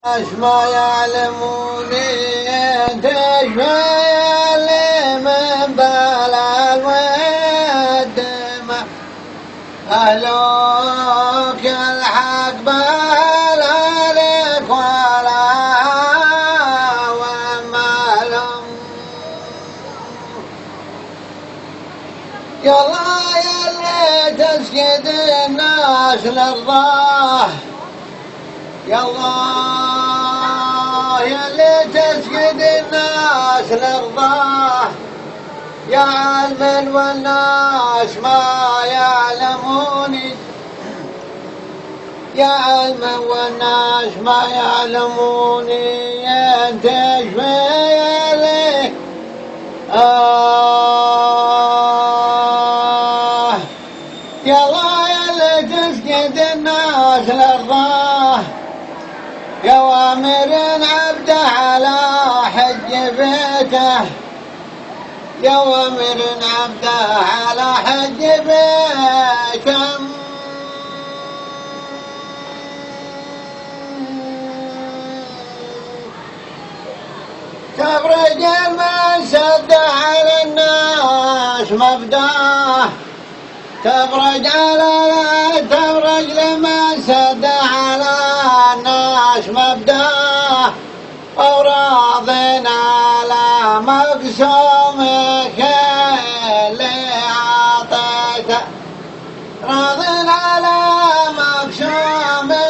ما يعلموني تشفى لي من بلا الود أهلوك الحق بلا لك ولا ومالهم يلا يلي تسجد الناس للرضاه يالله يلي تسجد الناس لرضاه يا علم والناس ما يعلموني يا علم والناس ما يعلموني انت شفيلي يالله يلي تسجد الناس لرضاه يا وامر عبده على حج بيته يا وامر عبده على حج بيته تفرج من سد على الناس مبداه تفرج لمن سد على الناس مبداه وراضين على مقسومك اللي عطيته راضين على مقسومك